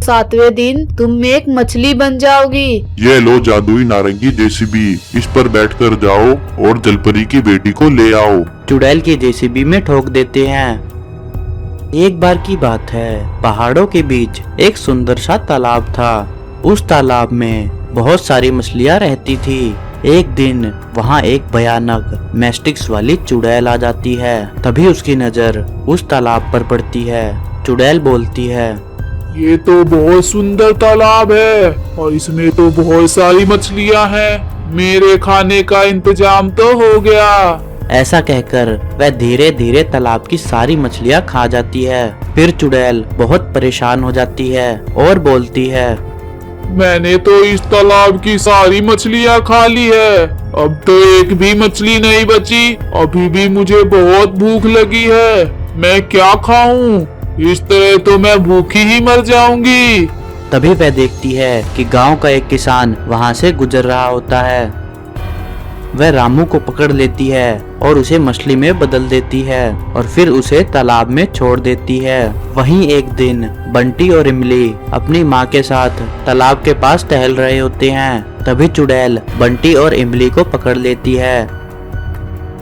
7वें दिन तुम एक मछली बन जाओगी। ये लो जादुई नारंगी जेसीबी, इस पर बैठकर जाओ और जलपरी की बेटी को ले आओ। चुड़ैल की जेसीबी में ठोक देते हैं। एक बार की बात है, पहाड़ों के बीच एक सुंदर सा तालाब था। उस तालाब में बहुत सारी मछलियां रहती थी। एक दिन वहाँ एक भयानक मैस्टिक्स वाली चुड़ैल आ जाती है। तभी उसकी नजर उस तालाब पर पड़ती है। चुड़ैल बोलती है, ये तो बहुत सुंदर तालाब है और इसमें तो बहुत सारी मछलियां हैं। मेरे खाने का इंतजाम तो हो गया। ऐसा कहकर वह धीरे धीरे तालाब की सारी मछलियां खा जाती है। फिर चुड़ैल बहुत परेशान हो जाती है और बोलती है, मैंने तो इस तालाब की सारी मछलियां खा ली है, अब तो एक भी मछली नहीं बची। अभी भी मुझे बहुत भूख लगी है, मैं क्या खाऊं? इस तरह तो मैं भूखी ही मर जाऊंगी। तभी वह देखती है कि गांव का एक किसान वहां से गुजर रहा होता है। वह रामू को पकड़ लेती है और उसे मछली में बदल देती है और फिर उसे तालाब में छोड़ देती है। वहीं एक दिन बंटी और इमली अपनी माँ के साथ तालाब के पास टहल रहे होते हैं। तभी चुड़ैल बंटी और इमली को पकड़ लेती है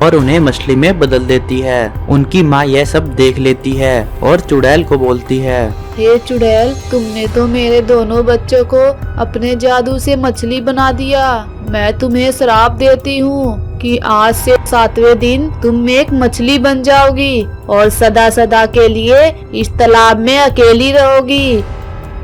और उन्हें मछली में बदल देती है। उनकी माँ यह सब देख लेती है और चुड़ैल को बोलती है, हे चुड़ैल, तुमने तो मेरे दोनों बच्चों को अपने जादू से मछली बना दिया। मैं तुम्हें श्राप देती हूँ कि आज से 7वें दिन तुम एक मछली बन जाओगी और सदा सदा के लिए इस तालाब में अकेली रहोगी।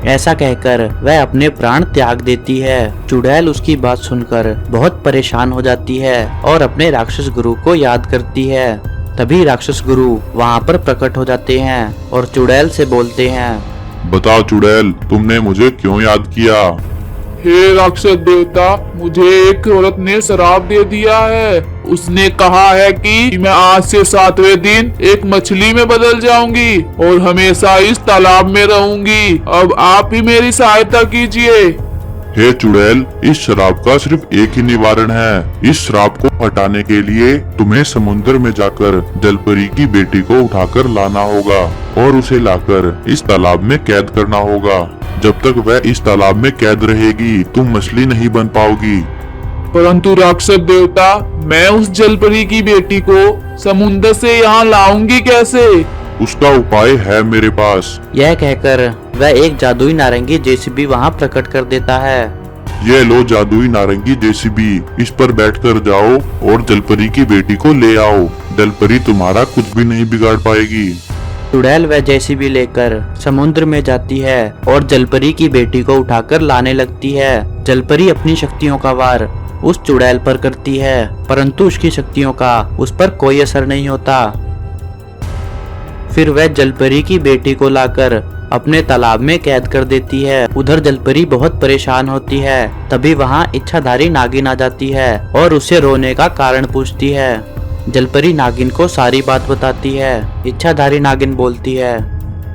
ऐसा कहकर वह अपने प्राण त्याग देती है। चुड़ैल उसकी बात सुनकर बहुत परेशान हो जाती है और अपने राक्षस गुरु को याद करती है। तभी राक्षस गुरु वहाँ पर प्रकट हो जाते हैं और चुड़ैल से बोलते हैं, बताओ चुड़ैल, तुमने मुझे क्यों याद किया? हे राक्षस देवता, मुझे एक औरत ने श्राप दे दिया है। उसने कहा है कि मैं आज से 7वें दिन एक मछली में बदल जाऊंगी और हमेशा इस तालाब में रहूंगी। अब आप ही मेरी सहायता कीजिए। हे चुड़ैल, इस श्राप का सिर्फ एक ही निवारण है। इस श्राप को हटाने के लिए तुम्हें समुद्र में जाकर जलपरी की बेटी को उठाकर लाना होगा और उसे लाकर इस तालाब में कैद करना होगा। जब तक वह इस तालाब में कैद रहेगी, तुम मछली नहीं बन पाओगी। परंतु राक्षस देवता, मैं उस जलपरी की बेटी को समुद्र से यहाँ लाऊंगी कैसे? उसका उपाय है मेरे पास। यह कहकर वह एक जादुई नारंगी जेसीबी वहाँ प्रकट कर देता है। ये लो जादुई नारंगी जेसीबी, इस पर बैठकर जाओ और जलपरी की बेटी को ले आओ। जलपरी तुम्हारा कुछ भी नहीं बिगाड़ पाएगी। चुड़ैल वह जेसीबी लेकर समुद्र में जाती है और जलपरी की बेटी को उठाकर लाने लगती है। जलपरी अपनी शक्तियों का वार उस चुड़ैल पर करती है, परंतु उसकी शक्तियों का उस पर कोई असर नहीं होता। फिर वह जलपरी की बेटी को लाकर अपने तालाब में कैद कर देती है। उधर जलपरी बहुत परेशान होती है। तभी वहाँ इच्छाधारी नागिन आ जाती है और उसे रोने का कारण पूछती है। जलपरी नागिन को सारी बात बताती है। इच्छाधारी नागिन बोलती है,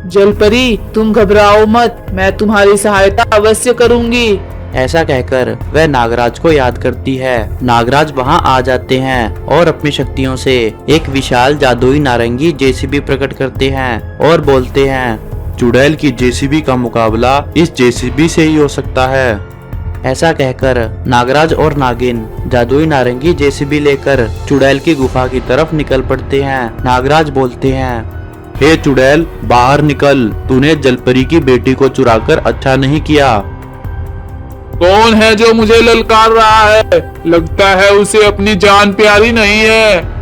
जलपरी, तुम घबराओ मत, मैं तुम्हारी सहायता अवश्य करूंगी। ऐसा कहकर वह नागराज को याद करती है। नागराज वहां आ जाते हैं और अपनी शक्तियों से एक विशाल जादुई नारंगी जेसीबी प्रकट करते हैं और बोलते हैं, चुड़ैल की जेसीबी का मुकाबला इस जेसीबी से ही हो सकता है। ऐसा कहकर नागराज और नागिन जादुई नारंगी जेसीबी लेकर चुड़ैल की गुफा की तरफ निकल पड़ते हैं। नागराज बोलते हैं, हे चुड़ैल, बाहर निकल, तूने जलपरी की बेटी को चुराकर अच्छा नहीं किया। कौन है जो मुझे ललकार रहा है? लगता है उसे अपनी जान प्यारी नहीं है।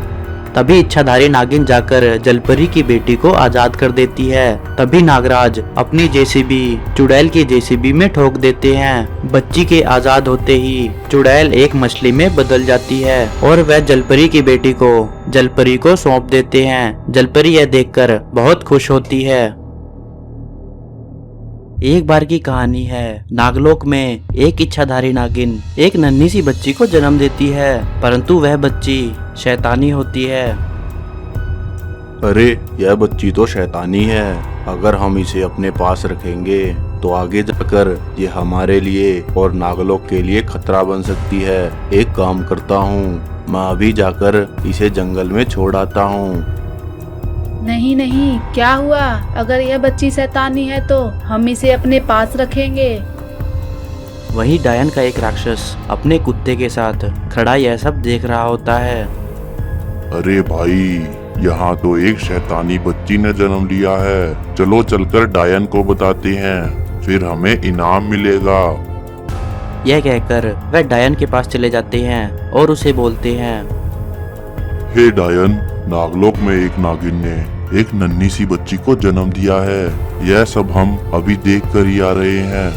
तभी इच्छाधारी नागिन जाकर जलपरी की बेटी को आजाद कर देती है। तभी नागराज अपनी जेसीबी चुड़ैल की जेसीबी में ठोक देते हैं। बच्ची के आजाद होते ही चुड़ैल एक मछली में बदल जाती है और वह जलपरी की बेटी को जलपरी को सौंप देते हैं। जलपरी यह देखकर बहुत खुश होती है। एक बार की कहानी है, नागलोक में एक इच्छाधारी नागिन एक नन्ही सी बच्ची को जन्म देती है, परंतु वह बच्ची शैतानी होती है। अरे यह बच्ची तो शैतानी है, अगर हम इसे अपने पास रखेंगे तो आगे जाकर ये हमारे लिए और नागलोक के लिए खतरा बन सकती है। एक काम करता हूँ, मैं अभी जाकर इसे जंगल में छोड़ आता हूँ। नहीं नहीं, क्या हुआ? अगर यह बच्ची शैतानी है तो हम इसे अपने पास रखेंगे। वहीं डायन का एक राक्षस अपने कुत्ते के साथ खड़ा यह सब देख रहा होता है। अरे भाई, यहाँ तो एक शैतानी बच्ची ने जन्म लिया है। चलो चलकर डायन को बताते हैं, फिर हमें इनाम मिलेगा। यह कहकर वह डायन के पास चले जाते हैं और उसे बोलते हैं, हे डायन, नागलोक में एक नागिन ने एक नन्ही सी बच्ची को जन्म दिया है। यह सब हम अभी देख कर ही आ रहे हैं।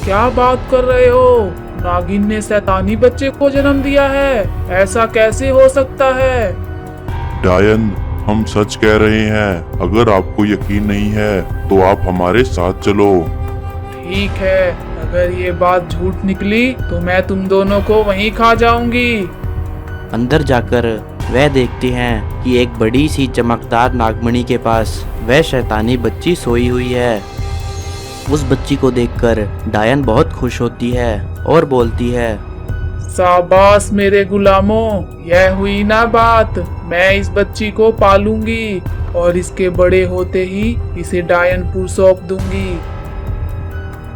क्या बात कर रहे हो? नागिन ने शैतानी बच्चे को जन्म दिया है? ऐसा कैसे हो सकता है? डायन, हम सच कह रहे हैं। अगर आपको यकीन नहीं है तो आप हमारे साथ चलो। ठीक है, अगर ये बात झूठ निकली तो मैं तुम दोनों को वहीं खा जाऊंगी। अंदर जाकर वह देखते हैं कि एक बड़ी सी चमकदार नागमणि के पास वह शैतानी बच्ची सोई हुई है। उस बच्ची को देखकर डायन बहुत खुश होती है और बोलती है, शाबाश मेरे गुलामों, यह हुई ना बात। मैं इस बच्ची को पालूंगी और इसके बड़े होते ही इसे डायनपुर सौंप दूंगी।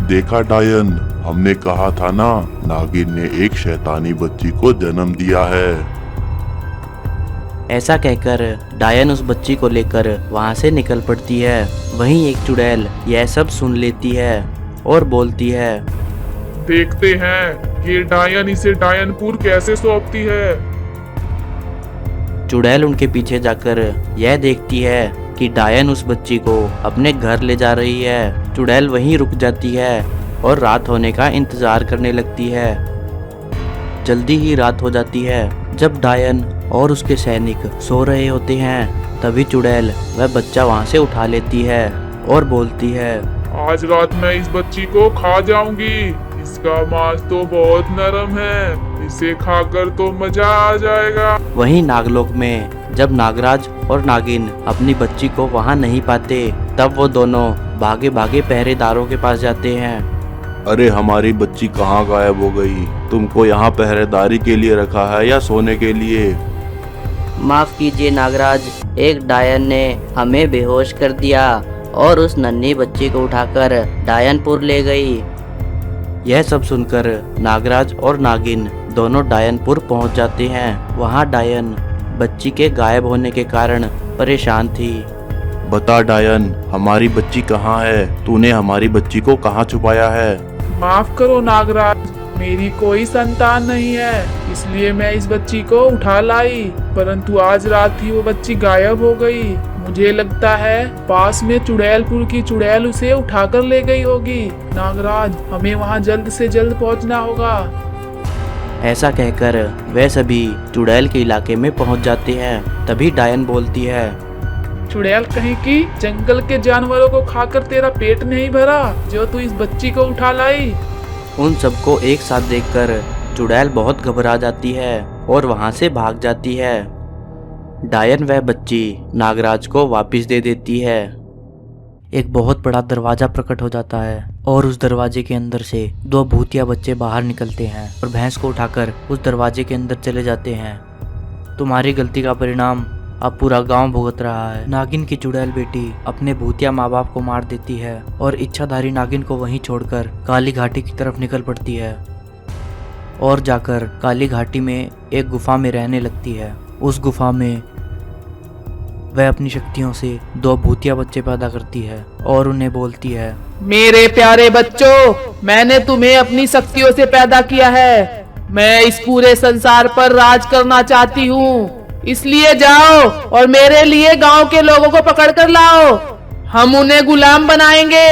देखा डायन, हमने कहा था ना, नागिन ने एक शैतानी बच्ची को जन्म दिया है। ऐसा कहकर डायन उस बच्ची को लेकर वहां से निकल पड़ती है। वहीं एक चुड़ैल यह सब सुन लेती है और बोलती है, देखते हैं ये डायन इसे डायनपुर कैसे सौंपती है। चुड़ैल उनके पीछे जाकर यह देखती है कि डायन उस बच्ची को अपने घर ले जा रही है। चुड़ैल वहीं रुक जाती है और रात होने का इंतजार करने लगती है। जल्दी ही रात हो जाती है। जब डायन और उसके सैनिक सो रहे होते हैं, तभी चुड़ैल वह बच्चा वहां से उठा लेती है और बोलती है, आज रात मैं इस बच्ची को खा जाऊंगी। इसका मांस तो बहुत नरम है, इसे खाकर तो मजा आ जाएगा। वहीं नागलोक में जब नागराज और नागिन अपनी बच्ची को वहां नहीं पाते, तब वो दोनों भागे भागे पहरेदारों के पास जाते हैं। अरे हमारी बच्ची कहाँ गायब हो गई? तुमको यहाँ पहरेदारी के लिए रखा है या सोने के लिए? माफ कीजिए नागराज, एक डायन ने हमें बेहोश कर दिया और उस नन्ही बच्ची को उठाकर डायनपुर ले गई। यह सब सुनकर नागराज और नागिन दोनों डायनपुर पहुंच जाते हैं। वहां डायन बच्ची के गायब होने के कारण परेशान थी। बता डायन, हमारी बच्ची कहाँ है? तूने हमारी बच्ची को कहाँ छुपाया है? माफ करो नागराज, मेरी कोई संतान नहीं है, इसलिए मैं इस बच्ची को उठा लाई, परंतु आज रात ही वो बच्ची गायब हो गई। मुझे लगता है पास में चुड़ैलपुर की चुड़ैल उसे उठाकर ले गई होगी। नागराज, हमें वहाँ जल्द से जल्द पहुँचना होगा। ऐसा कहकर वे सभी चुड़ैल के इलाके में पहुंच जाते हैं। तभी डायन बोलती है, चुड़ैल कहीं की, जंगल के जानवरों को खाकर तेरा पेट नहीं भरा जो तू इस बच्ची को उठा लाई। उन सबको एक साथ देखकर चुड़ैल बहुत घबरा जाती है और वहां से भाग जाती है। डायन वह बच्ची नागराज को वापस दे देती है। एक बहुत बड़ा दरवाजा प्रकट हो जाता है और उस दरवाजे के अंदर से दो भूतिया बच्चे बाहर निकलते हैं और भैंस को उठाकर उस दरवाजे के अंदर चले जाते हैं। तुम्हारी गलती का परिणाम अब पूरा गांव भुगत रहा है। नागिन की चुड़ैल बेटी अपने भूतिया माँ बाप को मार देती है और इच्छाधारी नागिन को वहीं छोड़कर काली घाटी की तरफ निकल पड़ती है और जाकर काली घाटी में एक गुफा में रहने लगती है। उस गुफा में वह अपनी शक्तियों से दो भूतिया बच्चे पैदा करती है और उन्हें बोलती है, मेरे प्यारे बच्चों, मैंने तुम्हें अपनी शक्तियों से पैदा किया है। मैं इस पूरे संसार पर राज करना चाहती हूँ, इसलिए जाओ और मेरे लिए गांव के लोगों को पकड़ कर लाओ। हम उन्हें गुलाम बनाएंगे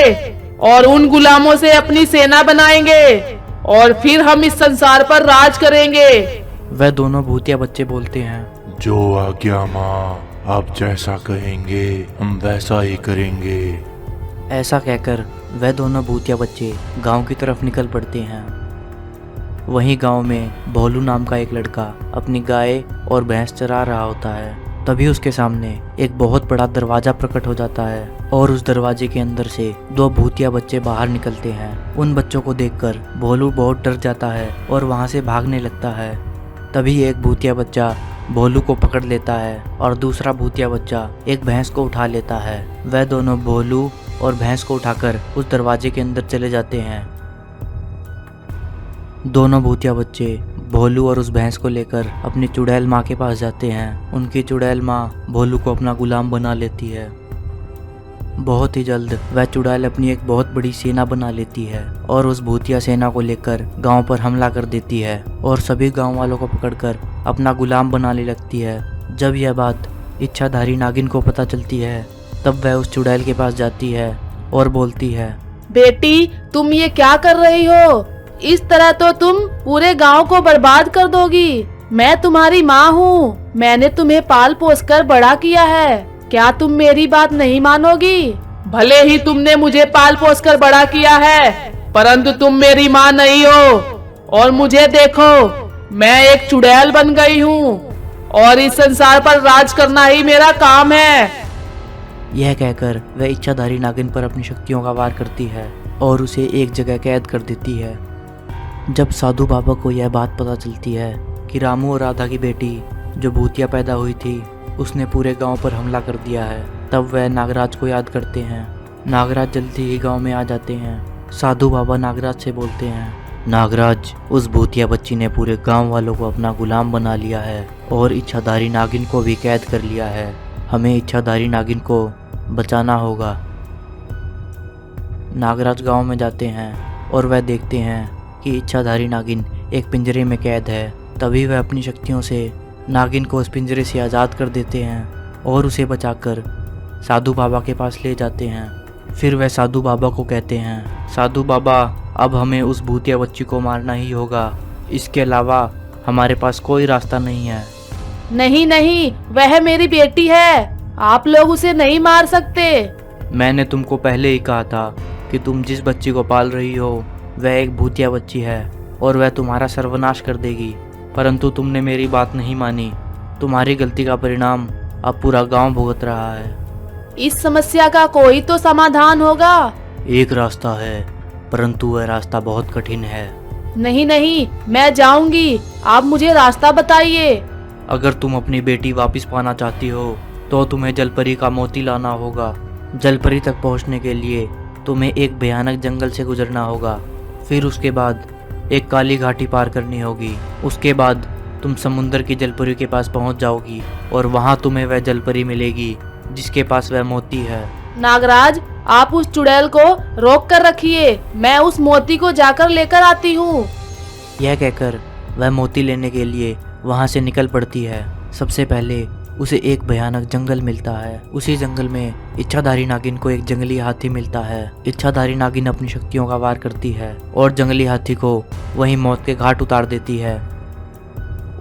और उन गुलामों से अपनी सेना बनाएंगे और फिर हम इस संसार पर राज करेंगे। वह दोनों भूतिया बच्चे बोलते हैं, जो आज्ञा माँ, आप जैसा कहेंगे हम वैसा ही करेंगे। ऐसा कहकर वह दोनों भूतिया बच्चे गांव की तरफ निकल पड़ते हैं। वहीं गांव में भोलू नाम का एक लड़का अपनी गाय और भैंस चरा रहा होता है। तभी उसके सामने एक बहुत बड़ा दरवाजा प्रकट हो जाता है और उस दरवाजे के अंदर से दो भूतिया बच्चे बाहर निकलते हैं। उन बच्चों को देखकर भोलू बहुत डर जाता है और वहां से भागने लगता है। तभी एक भूतिया बच्चा भोलू को पकड़ लेता है और दूसरा भूतिया बच्चा एक भैंस को उठा लेता है। वह दोनों भोलू और भैंस को उठाकर उस दरवाजे के अंदर चले जाते हैं। दोनों भूतिया बच्चे भोलू और उस भैंस को लेकर अपनी चुड़ैल माँ के पास जाते हैं। उनकी चुड़ैल माँ भोलू को अपना गुलाम बना लेती है। बहुत ही जल्द वह चुड़ैल अपनी एक बहुत बड़ी सेना बना लेती है और उस भूतिया सेना को लेकर गांव पर हमला कर देती है और सभी गांव वालों को पकड़कर अपना गुलाम बनाने लगती है। जब यह बात इच्छाधारी नागिन को पता चलती है तब वह उस चुड़ैल के पास जाती है और बोलती है, बेटी तुम ये क्या कर रही हो? इस तरह तो तुम पूरे गांव को बर्बाद कर दोगी। मैं तुम्हारी माँ हूँ, मैंने तुम्हें पाल पोस कर बड़ा किया है, क्या तुम मेरी बात नहीं मानोगी? भले ही तुमने मुझे पाल पोस कर बड़ा किया है, परंतु तुम मेरी माँ नहीं हो। और मुझे देखो, मैं एक चुड़ैल बन गई हूँ और इस संसार पर राज करना ही मेरा काम है। यह कहकर वह इच्छाधारी नागिन पर अपनी शक्तियों का वार करती है और उसे एक जगह कैद कर देती है। जब साधु बाबा को यह बात पता चलती है कि रामू और राधा की बेटी जो भूतिया पैदा हुई थी उसने पूरे गांव पर हमला कर दिया है, तब वह नागराज को याद करते हैं। नागराज जल्दी ही गांव में आ जाते हैं। साधु बाबा नागराज से बोलते हैं, नागराज, उस भूतिया बच्ची ने पूरे गांव वालों को अपना गुलाम बना लिया है और इच्छाधारी नागिन को भी कैद कर लिया है। हमें इच्छाधारी नागिन को बचाना होगा। नागराज गांव में जाते हैं और वह देखते हैं कि इच्छाधारी नागिन एक पिंजरे में कैद है। तभी वह अपनी शक्तियों से नागिन को उस पिंजरे से आज़ाद कर देते हैं और उसे बचाकर साधु बाबा के पास ले जाते हैं। फिर वह साधु बाबा को कहते हैं, साधु बाबा, अब हमें उस भूतिया बच्ची को मारना ही होगा, इसके अलावा हमारे पास कोई रास्ता नहीं है। नहीं नहीं, वह मेरी बेटी है, आप लोग उसे नहीं मार सकते। मैंने तुमको पहले ही कहा था कि तुम जिस बच्ची को पाल रही हो वह एक भूतिया बच्ची है और वह तुम्हारा सर्वनाश कर देगी, परंतु तुमने मेरी बात नहीं मानी। तुम्हारी गलती का परिणाम अब पूरा गांव भुगत रहा है। इस समस्या का कोई तो समाधान होगा। एक रास्ता है, परंतु वह रास्ता बहुत कठिन है। नहीं नहीं, मैं जाऊंगी, आप मुझे रास्ता बताइए। अगर तुम अपनी बेटी वापस पाना चाहती हो तो तुम्हें जलपरी का मोती लाना होगा। जलपरी तक पहुंचने के लिए तुम्हें एक भयानक जंगल से गुजरना होगा, फिर उसके बाद एक काली घाटी पार करनी होगी। उसके बाद तुम समुंदर की जलपरी के पास पहुंच जाओगी और वहां तुम्हें वह जलपरी मिलेगी जिसके पास वह मोती है। नागराज, आप उस चुड़ैल को रोक कर रखिए, मैं उस मोती को जाकर लेकर आती हूँ। यह कहकर वह मोती लेने के लिए वहां से निकल पड़ती है। सबसे पहले उसे एक भयानक जंगल मिलता है। उसी जंगल में इच्छाधारी नागिन को एक जंगली हाथी मिलता है। इच्छाधारी नागिन अपनी शक्तियों का वार करती है और जंगली हाथी को वहीं मौत के घाट उतार देती है।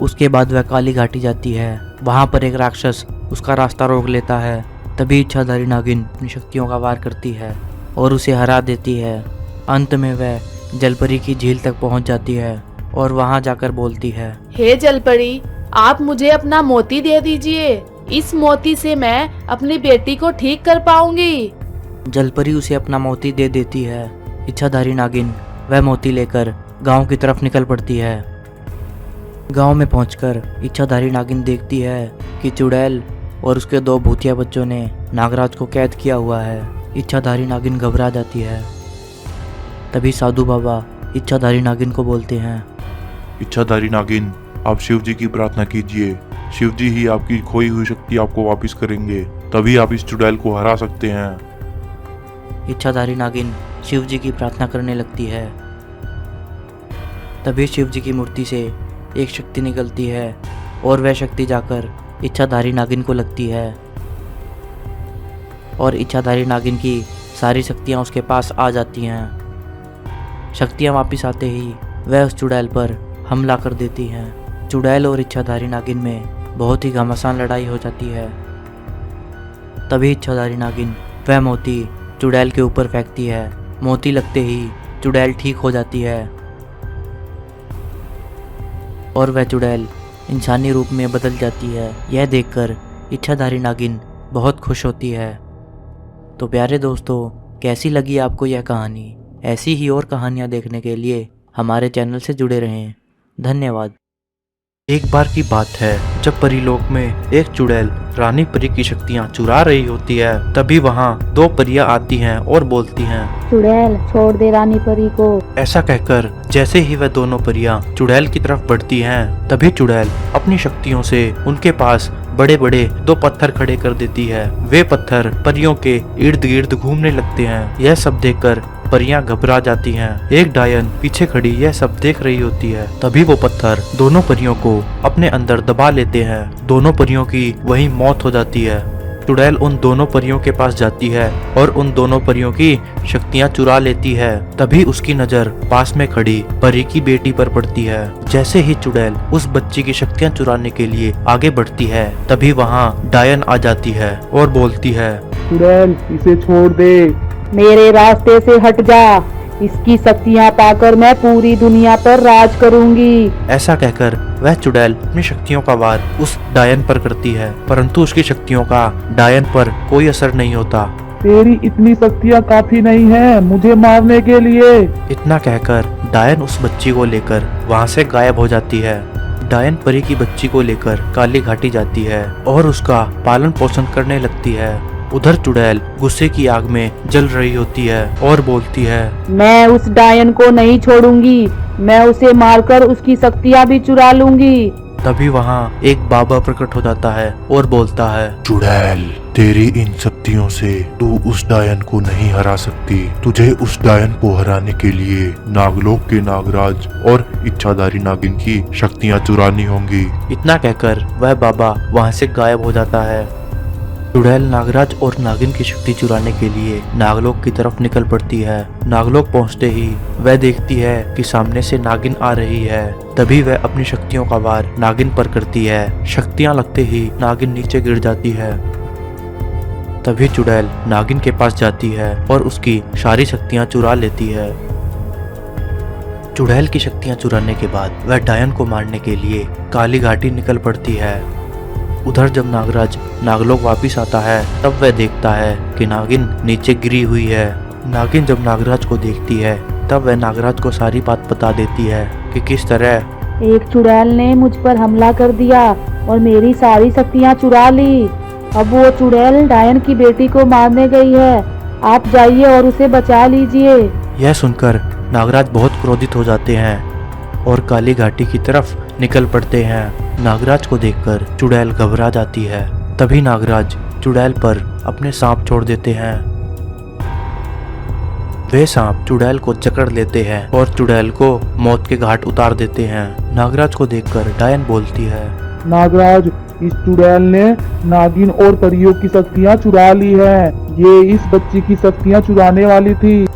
उसके बाद वह काली घाटी जाती है। वहां पर एक राक्षस उसका रास्ता रोक लेता है। तभी इच्छाधारी नागिन अपनी शक्तियों का वार करती है और उसे हरा देती है। अंत में वह जलपरी की झील तक पहुंच जाती है और वहां जाकर बोलती है, हे जलपरी, आप मुझे अपना मोती दे दीजिए, इस मोती से मैं अपनी बेटी को ठीक कर पाऊंगी। जलपरी उसे अपना मोती दे देती है। इच्छाधारी नागिन वह मोती लेकर गांव की तरफ निकल पड़ती है। गांव में पहुंचकर इच्छाधारी नागिन देखती है कि चुड़ैल और उसके 2 भूतिया बच्चों ने नागराज को कैद किया हुआ है। इच्छाधारी नागिन घबरा जाती है। तभी साधु बाबा इच्छाधारी नागिन को बोलते हैं, इच्छाधारी नागिन, आप शिव जी की प्रार्थना कीजिए, शिव जी ही आपकी खोई हुई शक्ति आपको वापस करेंगे, तभी आप इस चुड़ैल को हरा सकते हैं। इच्छाधारी नागिन शिव जी की प्रार्थना करने लगती है। तभी शिव जी की मूर्ति से एक शक्ति निकलती है और वह शक्ति जाकर इच्छाधारी नागिन को लगती है और इच्छाधारी नागिन की सारी शक्तियाँ उसके पास आ जाती हैं। शक्तियाँ वापस आते ही वह उस चुड़ैल पर हमला कर देती हैं। चुड़ैल और इच्छाधारी नागिन में बहुत ही घमासान लड़ाई हो जाती है। तभी इच्छाधारी नागिन वह मोती चुड़ैल के ऊपर फेंकती है। मोती लगते ही चुड़ैल ठीक हो जाती है और वह चुड़ैल इंसानी रूप में बदल जाती है। यह देखकर इच्छाधारी नागिन बहुत खुश होती है। तो प्यारे दोस्तों, कैसी लगी आपको यह कहानी? ऐसी ही और कहानियाँ देखने के लिए हमारे चैनल से जुड़े रहें। धन्यवाद। एक बार की बात है, जब परीलोक में एक चुड़ैल रानी परी की शक्तियाँ चुरा रही होती है, तभी वहाँ दो परियां आती हैं और बोलती हैं, चुड़ैल छोड़ दे रानी परी को। ऐसा कहकर जैसे ही वह दोनों परियां चुड़ैल की तरफ बढ़ती हैं, तभी चुड़ैल अपनी शक्तियों से उनके पास बड़े बड़े दो पत्थर खड़े कर देती है। वे पत्थर परियों के इर्द गिर्द घूमने लगते हैं। यह सब देखकर परियां घबरा जाती हैं। एक डायन पीछे खड़ी यह सब देख रही होती है। तभी वो पत्थर दोनों परियों को अपने अंदर दबा लेते हैं। दोनों परियों की वहीं मौत हो जाती है। चुड़ैल उन दोनों परियों के पास जाती है और उन दोनों परियों की शक्तियां चुरा लेती है। तभी उसकी नजर पास में खड़ी परी की बेटी पर पड़ती है। जैसे ही चुड़ैल उस बच्ची की शक्तियां चुराने के लिए आगे बढ़ती है, तभी वहाँ डायन आ जाती है और बोलती है, चुड़ैल इसे छोड़ दे। मेरे रास्ते से हट जा, इसकी शक्तियाँ पाकर मैं पूरी दुनिया पर राज करूंगी। ऐसा कहकर वह चुड़ैल अपनी शक्तियों का वार उस डायन पर करती है, परंतु उसकी शक्तियों का डायन पर कोई असर नहीं होता। तेरी इतनी शक्तियाँ काफी नहीं है मुझे मारने के लिए। इतना कहकर डायन उस बच्ची को लेकर वहाँ से गायब हो जाती है। डायन परी की बच्ची को लेकर काली घाटी जाती है और उसका पालन पोषण करने लगती है। उधर चुड़ैल गुस्से की आग में जल रही होती है और बोलती है, मैं उस डायन को नहीं छोड़ूंगी, मैं उसे मारकर उसकी शक्तियाँ भी चुरा लूंगी। तभी वहाँ एक बाबा प्रकट हो जाता है और बोलता है, चुड़ैल, तेरी इन शक्तियों से तू उस डायन को नहीं हरा सकती। तुझे उस डायन को हराने के लिए नागलोक के नागराज और इच्छाधारी नागिन की शक्तियाँ चुरानी होंगी। इतना कहकर वह बाबा वहाँ से गायब हो जाता है। चुड़ैल नागराज और नागिन की शक्ति चुराने के लिए नागलोक की तरफ निकल पड़ती है। नागलोक पहुंचते ही वह देखती है कि सामने से नागिन आ रही है। तभी वह अपनी शक्तियों का वार नागिन पर करती है। शक्तियां लगते ही नागिन नीचे गिर जाती है। तभी चुड़ैल नागिन के पास जाती है और उसकी सारी शक्तियां चुरा लेती है। चुड़ैल की शक्तियां चुराने के बाद वह डायन को मारने के लिए काली घाटी निकल पड़ती है। उधर जब नागराज नागलोक वापिस आता है, तब वह देखता है कि नागिन नीचे गिरी हुई है। नागिन जब नागराज को देखती है, तब वह नागराज को सारी बात बता देती है कि किस तरह एक चुड़ैल ने मुझ पर हमला कर दिया और मेरी सारी शक्तियाँ चुरा ली। अब वो चुड़ैल डायन की बेटी को मारने गई है। आप जाइए और उसे बचा लीजिए। यह सुनकर नागराज बहुत क्रोधित हो जाते हैं और काली घाटी की तरफ निकल पड़ते हैं। नागराज को देखकर चुड़ैल घबरा जाती है। तभी नागराज चुड़ैल पर अपने सांप छोड़ देते हैं। वे सांप चुड़ैल को जकड़ लेते हैं और चुड़ैल को मौत के घाट उतार देते हैं। नागराज को देखकर डायन बोलती है, नागराज, इस चुड़ैल ने नागिन और परियों की शक्तियाँ चुरा ली है। ये इस बच्ची की शक्तियाँ चुराने वाली थी।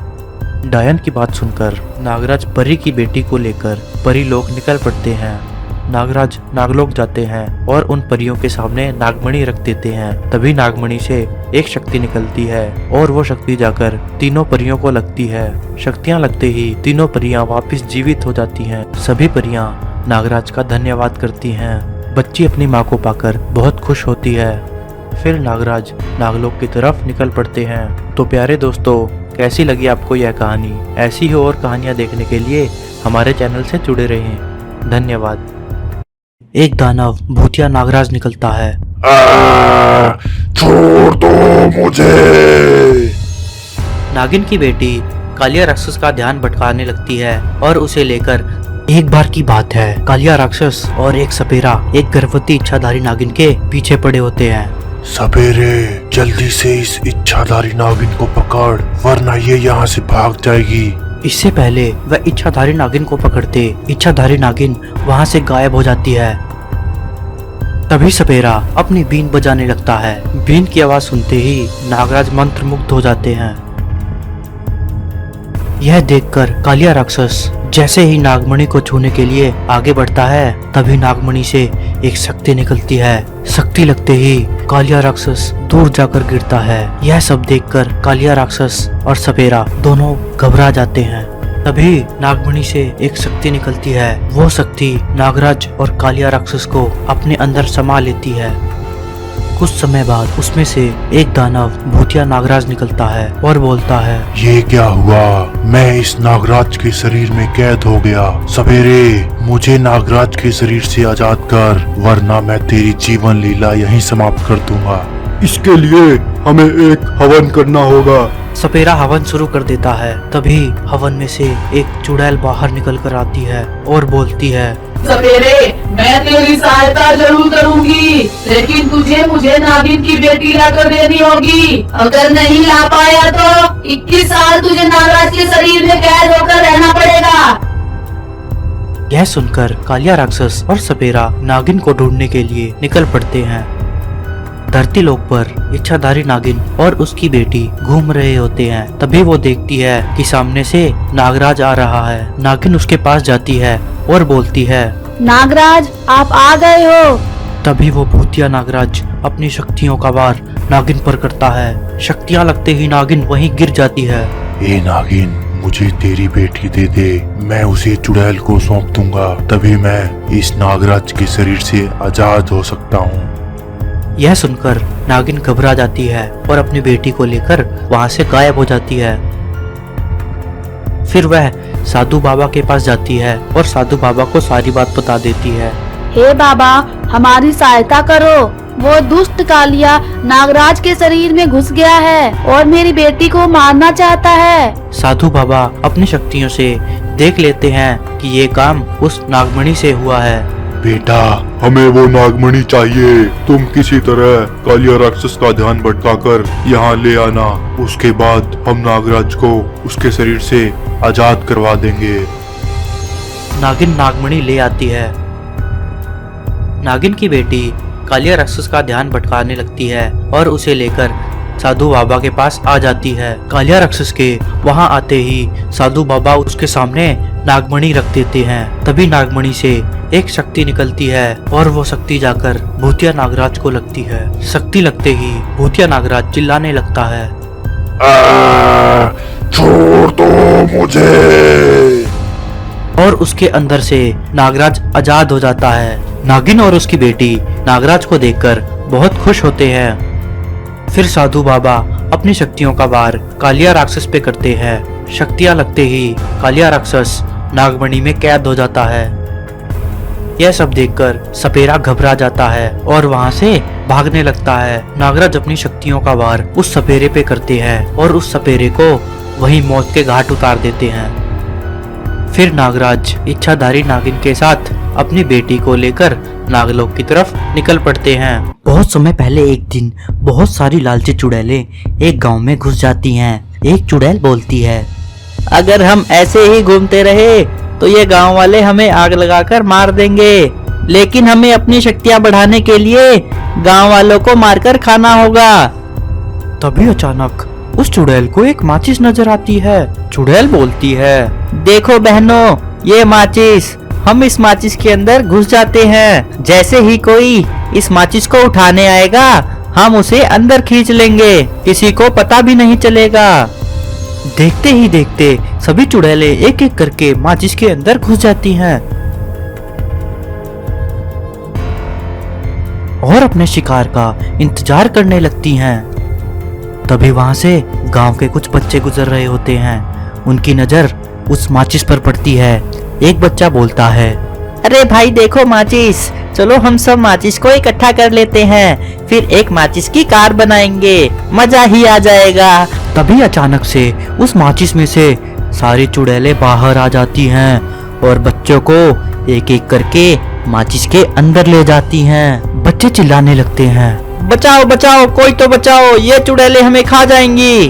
डायन की बात सुनकर नागराज परी की बेटी को लेकर परीलोक निकल पड़ते हैं। नागराज नागलोक जाते हैं और उन परियों के सामने नागमणि रख देते हैं। तभी नागमणि से एक शक्ति निकलती है और वो शक्ति जाकर तीनों परियों को लगती है। शक्तियां लगते ही तीनों परियां वापस जीवित हो जाती हैं। सभी परियां नागराज का धन्यवाद करती हैं। बच्ची अपनी माँ को पाकर बहुत खुश होती है। फिर नागराज नागलोक की तरफ निकल पड़ते हैं। तो प्यारे दोस्तों, कैसी लगी आपको यह कहानी? ऐसी ही और कहानियां देखने के लिए हमारे चैनल से जुड़े रहें। धन्यवाद। एक दानव भूतिया नागराज निकलता है। छोड़ दो मुझे। नागिन की बेटी कालिया राक्षस का ध्यान भटकाने लगती है और उसे लेकर एक बार की बात है, कालिया राक्षस और एक सपेरा एक गर्भवती इच्छाधारी नागिन के पीछे पड़े होते हैं। सपेरे, जल्दी से इस इच्छाधारी नागिन को पकड़, वरना ये यहाँ से भाग जाएगी। इससे पहले वह इच्छाधारी नागिन को पकड़ते इच्छाधारी नागिन वहां से गायब हो जाती है। तभी सपेरा अपनी बीन बजाने लगता है। बीन की आवाज सुनते ही नागराज मंत्रमुग्ध हो जाते हैं। यह देखकर कालिया राक्षस जैसे ही नागमणि को छूने के लिए आगे बढ़ता है, तभी नागमणि से एक शक्ति निकलती है। शक्ति लगते ही कालिया राक्षस दूर जाकर गिरता है। यह सब देखकर कालिया राक्षस और सपेरा दोनों घबरा जाते हैं। तभी नागमणि से एक शक्ति निकलती है। वो शक्ति नागराज और कालिया राक्षस को अपने अंदर समा लेती है। कुछ समय बाद उसमें से एक दानव भूतिया नागराज निकलता है और बोलता है, ये क्या हुआ? मैं इस नागराज के शरीर में कैद हो गया। सवेरे मुझे नागराज के शरीर से आजाद कर, वरना मैं तेरी जीवन लीला यहीं समाप्त कर दूंगा। इसके लिए हमें एक हवन करना होगा। सपेरा हवन शुरू कर देता है। तभी हवन में से एक चुड़ैल बाहर निकल कर आती है और बोलती है, सवेरे मैं तेरी सहायता जरूर करूंगी, लेकिन तुझे मुझे नागिन की बेटी लाकर देनी होगी। अगर नहीं ला पाया तो 21 साल तुझे नागराज के शरीर में कैद होकर रहना पड़ेगा। यह सुनकर कालिया राक्षस और सपेरा नागिन को ढूंढने के लिए निकल पड़ते हैं। धरती लोक पर इच्छाधारी नागिन और उसकी बेटी घूम रहे होते हैं। तभी वो देखती है कि सामने से नागराज आ रहा है। नागिन उसके पास जाती है और बोलती है, नागराज आप आ गए हो। तभी वो भूतिया नागराज अपनी शक्तियों का वार नागिन पर करता है। शक्तियाँ लगते ही नागिन वहीं गिर जाती है। ए नागिन, मुझे तेरी बेटी दे दे, मैं उसे चुड़ैल को सौंप दूंगा। तभी मैं इस नागराज के शरीर से आजाद हो सकता हूँ। यह सुनकर नागिन घबरा जाती है और अपनी बेटी को लेकर वहां से गायब हो जाती है। फिर वह साधु बाबा के पास जाती है और साधु बाबा को सारी बात बता देती है। हे बाबा, हमारी सहायता करो। वो दुष्ट कालिया नागराज के शरीर में घुस गया है और मेरी बेटी को मारना चाहता है। साधु बाबा अपनी शक्तियों से देख लेते हैं कि ये काम उस नागमणि से हुआ है। बेटा, हमें वो नागमणि चाहिए। तुम किसी तरह कालिया राक्षस का ध्यान भटकाकर यहाँ ले आना। उसके बाद हम नागराज को उसके शरीर से आजाद करवा देंगे। नागिन नागमणि ले आती है। नागिन की बेटी कालिया राक्षस का ध्यान भटकाने लगती है और उसे लेकर साधु बाबा के पास आ जाती है। कालिया राक्षस के वहां आते ही साधु बाबा उसके सामने नागमणि रख देते हैं। तभी नागमणि से एक शक्ति निकलती है और वो शक्ति जाकर भूतिया नागराज को लगती है। शक्ति लगते ही भूतिया नागराज चिल्लाने लगता है, छोड़ दो मुझे। और उसके अंदर से नागराज आजाद हो जाता है। नागिन और उसकी बेटी नागराज को देखकर बहुत खुश होते हैं। फिर साधु बाबा अपनी शक्तियों का वार कालिया राक्षस पे करते हैं। शक्तियां लगते ही कालिया राक्षस नागमणि में कैद हो जाता है। यह सब देखकर सपेरा घबरा जाता है और वहां से भागने लगता है। नागराज अपनी शक्तियों का वार उस सपेरे पे करते हैं और उस सपेरे को वहीं मौत के घाट उतार देते हैं। फिर नागराज इच्छाधारी नागिन के साथ अपनी बेटी को लेकर नागलोक की तरफ निकल पड़ते हैं। बहुत समय पहले एक दिन बहुत सारी लालची चुड़ैलें एक गांव में घुस जाती हैं। एक चुड़ैल बोलती है, अगर हम ऐसे ही घूमते रहे तो ये गांव वाले हमें आग लगाकर मार देंगे, लेकिन हमें अपनी शक्तियां बढ़ाने के लिए गांव वालों को मारकर खाना होगा। तभी अचानक उस चुड़ैल को एक माचिस नजर आती है। चुड़ैल बोलती है, देखो बहनों, ये माचिस, हम इस माचिस के अंदर घुस जाते हैं। जैसे ही कोई इस माचिस को उठाने आएगा, हम उसे अंदर खींच लेंगे, किसी को पता भी नहीं चलेगा। देखते ही देखते सभी चुड़ैलें एक एक करके माचिस के अंदर घुस जाती हैं और अपने शिकार का इंतजार करने लगती हैं। तभी वहां से गांव के कुछ बच्चे गुजर रहे होते हैं। उनकी नजर उस माचिस पर पड़ती है। एक बच्चा बोलता है, अरे भाई देखो माचिस, चलो हम सब माचिस को इकट्ठा कर लेते हैं, फिर एक माचिस की कार बनाएंगे, मजा ही आ जाएगा। तभी अचानक से उस माचिस में से सारी चुड़ैलें बाहर आ जाती हैं और बच्चों को एक एक करके माचिस के अंदर ले जाती हैं। बच्चे चिल्लाने लगते हैं, बचाओ बचाओ, कोई तो बचाओ, ये चुड़ैलें हमें खा जाएंगी।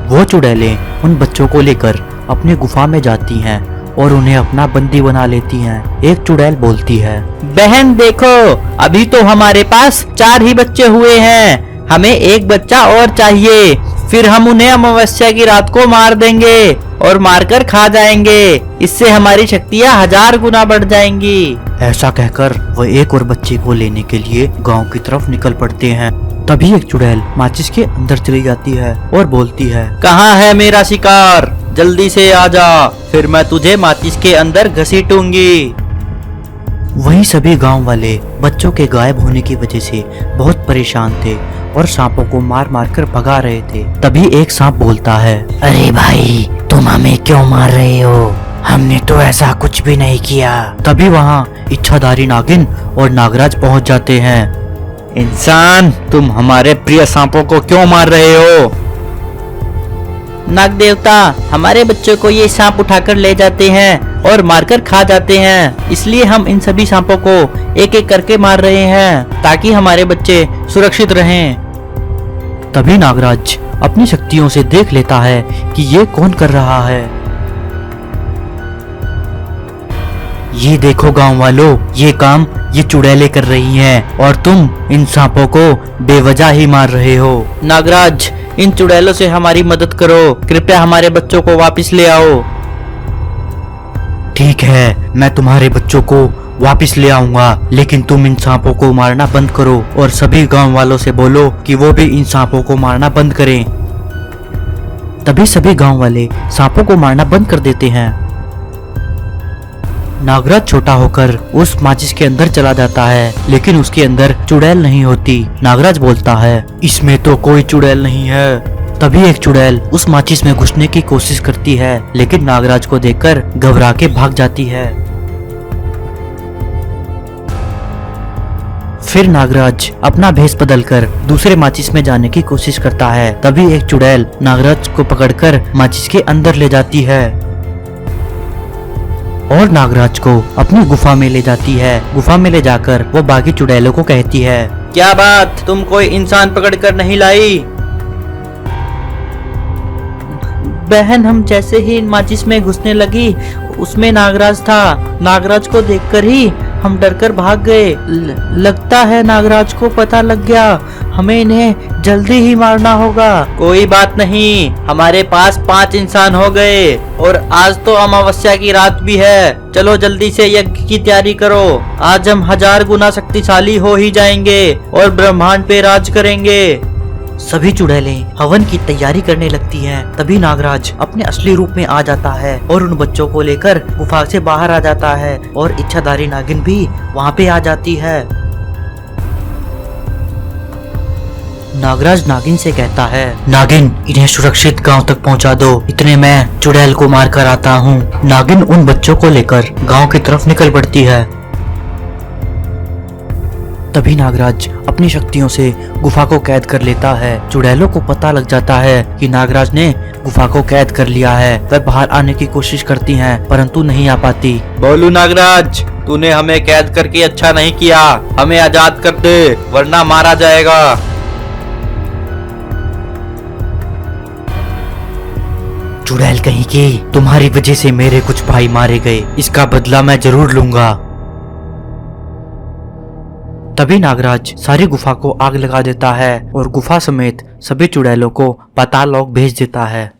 वो चुड़ैलें उन बच्चों को लेकर अपनी गुफा में जाती हैं और उन्हें अपना बंदी बना लेती हैं। एक चुड़ैल बोलती है, बहन देखो, अभी तो हमारे पास 4 ही बच्चे हुए हैं, हमें एक बच्चा और चाहिए, फिर हम उन्हें अमावस्या की रात को मार देंगे और मारकर खा जाएंगे, इससे हमारी शक्तियाँ 1000 गुना बढ़ जाएंगी। ऐसा कहकर वह एक और बच्चे को लेने के लिए गांव की तरफ निकल पड़ते हैं। तभी एक चुड़ैल माचिस के अंदर चली जाती है और बोलती है, कहाँ है मेरा शिकार, जल्दी से आ जा, फिर मैं तुझे माचिस के अंदर घसीटूंगी। वहीं सभी गांव वाले बच्चों के गायब होने की वजह से बहुत परेशान थे और सांपों को मार मार कर भगा रहे थे। तभी एक सांप बोलता है, अरे भाई तुम हमें क्यों मार रहे हो? हमने तो ऐसा कुछ भी नहीं किया। तभी वहाँ इच्छाधारी नागिन और नागराज पहुँच जाते हैं। इंसान, तुम हमारे प्रिय सांपों को क्यों मार रहे हो? नाग देवता, हमारे बच्चों को ये सांप उठाकर ले जाते हैं और मारकर खा जाते हैं, इसलिए हम इन सभी सांपों को एक एक करके मार रहे हैं ताकि हमारे बच्चे सुरक्षित रहें। तभी नागराज अपनी शक्तियों से देख लेता है कि ये कौन कर रहा है। ये देखो गांव वालों, ये काम ये चुड़ैलें कर रही हैं और तुम इन सांपों को बेवजह ही मार रहे हो। नागराज, इन चुड़ैलों से हमारी मदद करो, कृपया हमारे बच्चों को वापस ले आओ। ठीक है, मैं तुम्हारे बच्चों को वापस ले आऊंगा, लेकिन तुम इन सांपों को मारना बंद करो और सभी गांव वालों से बोलो कि वो भी इन सांपों को मारना बंद करें। तभी सभी गांव वाले सांपों को मारना बंद कर देते हैं। नागराज छोटा होकर उस माचिस के अंदर चला जाता है, लेकिन उसके अंदर चुड़ैल नहीं होती। नागराज बोलता है, इसमें तो कोई चुड़ैल नहीं है। तभी एक चुड़ैल उस माचिस में घुसने की कोशिश करती है, लेकिन नागराज को देखकर घबरा के भाग जाती है। फिर नागराज अपना भेष बदलकर दूसरे माचिस में जाने की कोशिश करता है। तभी एक चुड़ैल नागराज को पकड़कर माचिस के अंदर ले जाती है और नागराज को अपनी गुफा में ले जाती है। गुफा में ले जाकर वो बाकी चुड़ैलों को कहती है, क्या बात, तुम कोई इंसान पकड़कर नहीं लाई? बहन, हम जैसे ही माचिस में घुसने लगी उसमें नागराज था। नागराज को देखकर ही हम डरकर भाग गए। लगता है नागराज को पता लग गया, हमें इन्हें जल्दी ही मारना होगा। कोई बात नहीं, हमारे पास 5 इंसान हो गए और आज तो अमावस्या की रात भी है। चलो जल्दी से यज्ञ की तैयारी करो, आज हम 1000 गुना शक्तिशाली हो ही जाएंगे और ब्रह्मांड पे राज करेंगे। सभी चुड़ैलें हवन की तैयारी करने लगती हैं। तभी नागराज अपने असली रूप में आ जाता है और उन बच्चों को लेकर गुफा से बाहर आ जाता है और इच्छाधारी नागिन भी वहाँ पे आ जाती है। नागराज नागिन से कहता है, नागिन, इन्हें सुरक्षित गांव तक पहुंचा दो, इतने मैं चुड़ैल को मार कर आता हूँ। नागिन उन बच्चों को लेकर गांव की तरफ निकल पड़ती है। तभी नागराज अपनी शक्तियों से गुफा को कैद कर लेता है। चुड़ैलों को पता लग जाता है कि नागराज ने गुफा को कैद कर लिया है। वह बाहर आने की कोशिश करती हैं, परंतु नहीं आ पाती। बोलू नागराज, तूने हमें कैद करके अच्छा नहीं किया, हमें आजाद कर दे वरना मारा जाएगा। चुड़ैल कहीं की, तुम्हारी वजह से मेरे कुछ भाई मारे गए, इसका बदला मैं जरूर लूंगा। तभी नागराज सारी गुफा को आग लगा देता है और गुफा समेत सभी चुड़ैलों को पाताल लोक भेज देता है।